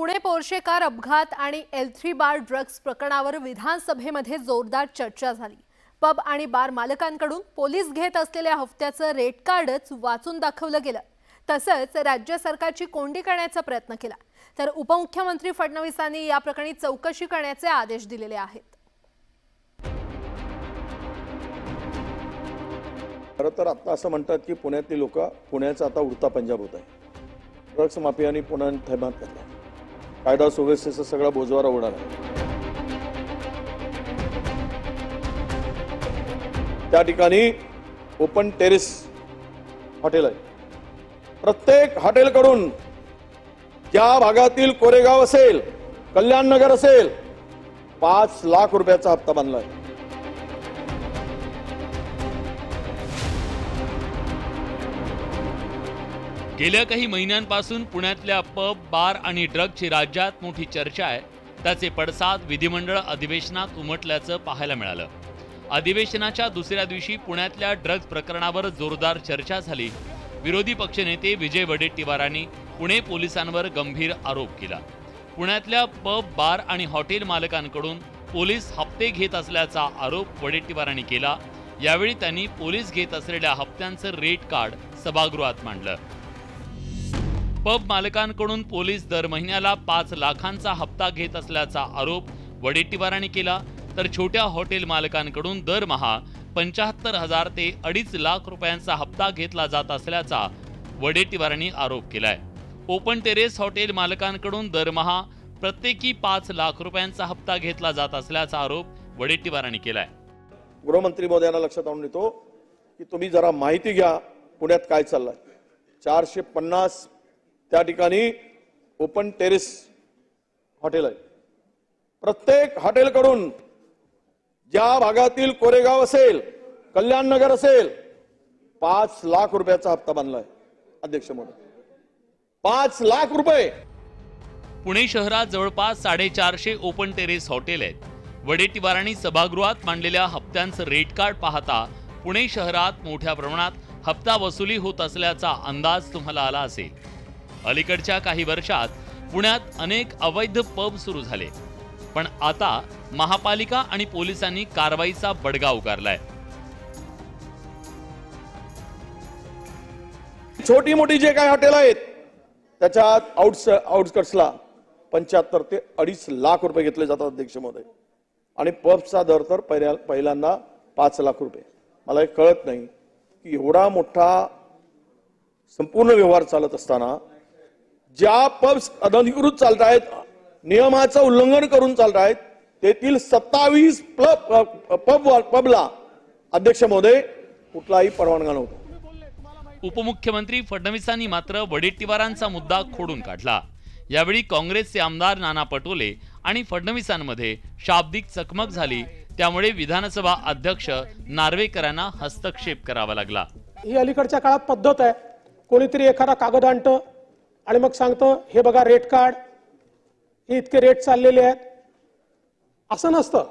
Pune Porsche car अपघात आणि L3 बार drugs प्रकरणावर विधानसभेमध्ये जोरदार चर्चा झाली। पब आणि बार मालकांकडून पोलीस घेत असलेल्या हफ्त्याचं रेट कार्डच वाचून दाखवलं गेलं। तसंच राज्य सरकारची कोंडी करण्याचा प्रयत्न केला। तर उपमुख्यमंत्री फडणवीसांनी या प्रकरणी चौकशी करण्याचे आदेश दिलेले आहेत। खरं तर आता असं म्हणतात की पुण्यातली लोक पुण्याचा आता उडता पंजाब होत आहे। ड्रग्स माफियांनी पुण्यात थैमान घातला, कायदा सुव्यवस्थेचा सगळा बोजवारा उडाला। त्या ठिकाणी ओपन टेरेस हॉटेल आहे। प्रत्येक हॉटेलकडून ज्या भागातील कोरेगाव असेल, कल्याण नगर असेल, 5 लाख रुपयाचा हप्ता बांधलाय। गेल्या काही महिन्यांपासून पुण्यातल्या पब, बार आणि ड्रग्सची राज्यात मोठी चर्चा आहे। त्याचे पडसाद विधिमंडळ अधिवेशनात उमटल्याचं पाहायला मिळालं। अधिवेशनाच्या दुसऱ्या दिवशी पुण्यातल्या ड्रग्स प्रकरणावर जोरदार चर्चा झाली। विरोधी पक्षनेते विजय वडेट्टीवारांनी पुणे पोलिसांवर गंभीर आरोप केला। पुण्यातल्या पब, बार आणि हॉटेल मालकांकडून पोलीस हप्ते घेत असल्याचा आरोप वडेट्टीवारांनी केला। यावेळी त्यांनी पोलीस घेत असलेल्या हप्त्यांचं रेट कार्ड सभागृहात मांडलं। पब मालकांकडून पोलीस दर महिन्याला 5 लाखांचा हप्ता घेत असल्याचा आरोप वडेट्टीवारांनी केला। तर छोट्या हॉटेल मालकांकडून दरमहा 75,000 ते 2.5 लाख रुपयांचा हप्ता घेतला जात असल्याचा वडेट्टीवारांनी आरोप केलाय। ओपन टेरेस हॉटेल मालकांकडून दरमहा प्रत्येकी 5 लाख रुपयांचा हप्ता घेतला जात असल्याचा आरोप वडेट्टीवारांनी केलाय। गृहमंत्री महोदयांना लक्षात आणून देतो की तुम्ही जरा माहिती घ्या पुण्यात काय चाललंय। 450 त्या ठिकाणी ओपन टेरेस हॉटेल आहे। प्रत्येक हॉटेलकडून ज्या भागातील कोरेगाव असेल, कल्याण नगर असेल, 5 लाख रुपयाचा हप्ता बांधलाय। अध्यक्ष महोदय, 5 लाख रुपये। पुणे शहरात जवळपास 450 ओपन टेरेस हॉटेल आहेत। वडेट्टीवारांनी सभागृहात मांडलेल्या हप्त्यांचं रेट कार्ड पाहता पुणे शहरात मोठ्या प्रमाणात हप्ता वसुली होत असल्याचा अंदाज तुम्हाला आला असेल। अलीकडच्या काही वर्षात पुण्यात अनेक अवैध पब सुरू झाले, पण आता महापालिका आणि पोलिसांनी कारवाईचा बडगा उगारलाय। छोटी मोठी जे काही हॉटेल आहेत त्याच्यात आउटस्कट्सला 75 ते 2.5 लाख रुपये घेतले जातात अध्यक्ष महोदय, आणि पबचा दर तर पहिल्यांदा 5 लाख रुपये। मला हे कळत नाही की एवढा मोठा संपूर्ण व्यवहार चालत असताना ज्या पब्स अनधिकृत चालत आहेत, नियमाचं उल्लंघन करून चालत आहेत, तेथील 27 पबला अध्यक्ष महोदय कुठलाही परवानगा नव्हता। उपमुख्यमंत्री फडणवीसांनी मात्र वडेट्टीवारांचा मुद्दा खोडून काढला। यावेळी काँग्रेसचे आमदार नाना पटोले आणि फडणवीसांमध्ये शाब्दिक चकमक झाली। त्यामुळे विधानसभा अध्यक्ष नार्वेकरांना हस्तक्षेप करावा लागला। ही अलीकडच्या काळात पद्धत आहे, कोणीतरी एखादा कागद आणतं आणि मग सांगतं हे बघा रेट कार्ड, हे इतके रेट चाललेले आहेत। असं नसतं।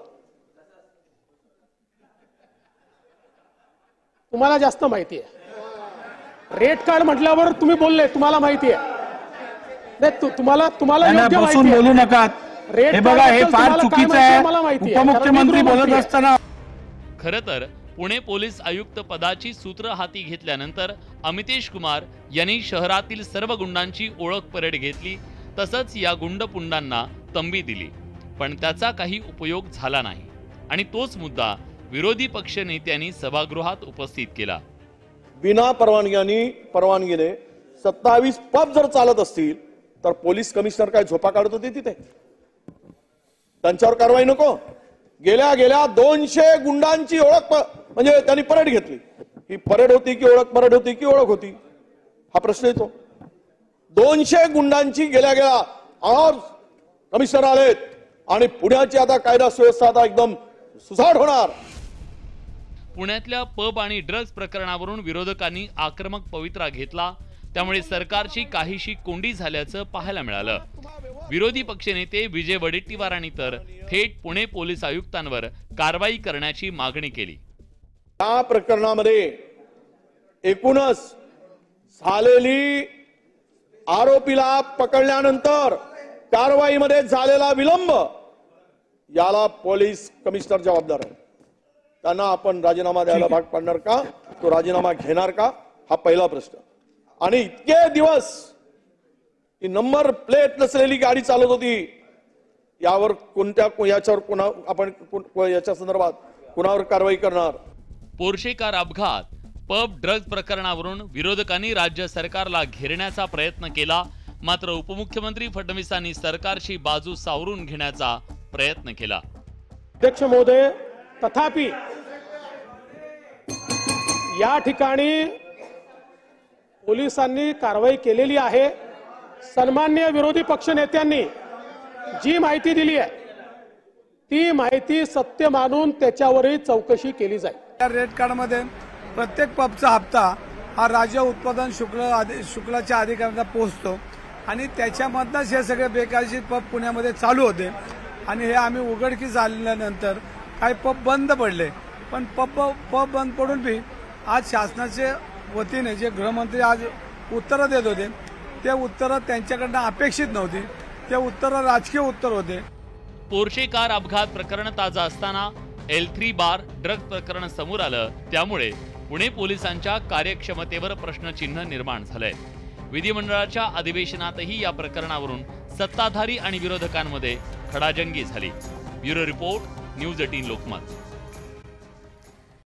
तुम्हाला जास्त माहिती आहे। रेट कार्ड म्हटल्यावर तुम्ही बोलले, तुम्हाला माहिती आहे। नाही, तुम्हाला योग्य माहिती आहे। बोलू नका। हे बघा, हे फार चुकीचं आहे। उपमुख्यमंत्री बोलत असताना खरं तर पुणे पोलीस आयुक्त पदाची सूत्र हाती घेतल्यानंतर अमितेश कुमार यांनी शहरातील सर्व गुंडांची ओळख परेड घेतली। तसंच या गुंडपुंडांना तंबी दिली, पण त्याचा काही उपयोग झाला नाही आणि तोच मुद्दा विरोधी पक्ष नेत्यांनी सभागृहात उपस्थित केला। बिना परवानगीने 27 पब जर चालत असतील तर पोलीस कमिशनर काय झोपा काढत होते तिथे? त्यांच्यावर कारवाई नको? गेल्या 200 गुंडांची ओळख म्हणजे त्यांनी परेड घेतली। ही परेड होती की ओळख? परेड होती की ओळख होती हा प्रश्न येतो। 200 गुंडांची गेल्या कमिशनर आलेत आणि पुण्याची आता कायदा सुव्यवस्था आता एकदम सुसाट होणार। पुण्यातल्या पब आणि ड्रग्स प्रकरणावरून विरोधकांनी आक्रमक पवित्रा घेतला। त्यामुळे सरकारची काहीशी कोंडी झाल्याचं पाहायला मिळालं। विरोधी पक्षनेते विजय वडेट्टीवारांनी तर थेट पुणे पोलीस आयुक्तांवर कारवाई करण्याची मागणी केली। या प्रकरणामध्ये एकूणच झालेली आरोपीला पकडल्यानंतर कारवाईमध्ये झालेला विलंब याला पोलीस कमिशनर जबाबदार आहे. त्यांना आपण राजीनामा द्यायला भाग पाडणार का, तो राजीनामा घेणार का, हा पहिला प्रश्न. आणि इतके दिवस ही नंबर प्लेट नसलेली गाडी चालत होती, यावर याच्या संदर्भात कुणावर कारवाई करणार. पोर्शे कार अपघात, पब ड्रग्ज प्रकरणावरून विरोधकांनी राज्य सरकारला घेरण्याचा प्रयत्न केला, मात्र उपमुख्यमंत्री फडणवीसांनी सरकारची बाजू सावरून घेण्याचा प्रयत्न केला. अध्यक्ष महोदय, तथापि या ठिकाणी पोलिसांनी कारवाई केलेली आहे. सन्माननीय विरोधी पक्षनेत्यांनी जी माहिती दिली आहे ती माहिती सत्य मानून त्याच्यावरही चौकशी केली जाईल. या रेड कार्डमध्ये प्रत्येक पबचा हप्ता हा राज्य उत्पादन शुल्काच्या अधिकाऱ्यांना पोहोचतो आणि त्याच्यामधनंच हे सगळे बेकायदेशीर पब पुण्यामध्ये चालू होते. आणि हे आम्ही उघडकीस आल्यानंतर काही पब बंद पडले, पण पब बंद पडून बी आज शासनाच्या वतीने जे गृहमंत्री आज उत्तरं देत होते ते उत्तरं त्यांच्याकडनं अपेक्षित नव्हती, ते उत्तरं राजकीय उत्तर होते. पोर्शे कार अपघात प्रकरण ताजा असताना L3 बार ड्रग्ज प्रकरण समोर आलं, त्यामुळे पुणे पोलिसांच्या कार्यक्षमतेवर प्रश्नचिन्ह निर्माण झालंय. विधिमंडळाच्या अधिवेशनातही या प्रकरणावरून सत्ताधारी आणि विरोधकांमध्ये खडाजंगी झाली. Bureau report, news 18 Lokmat.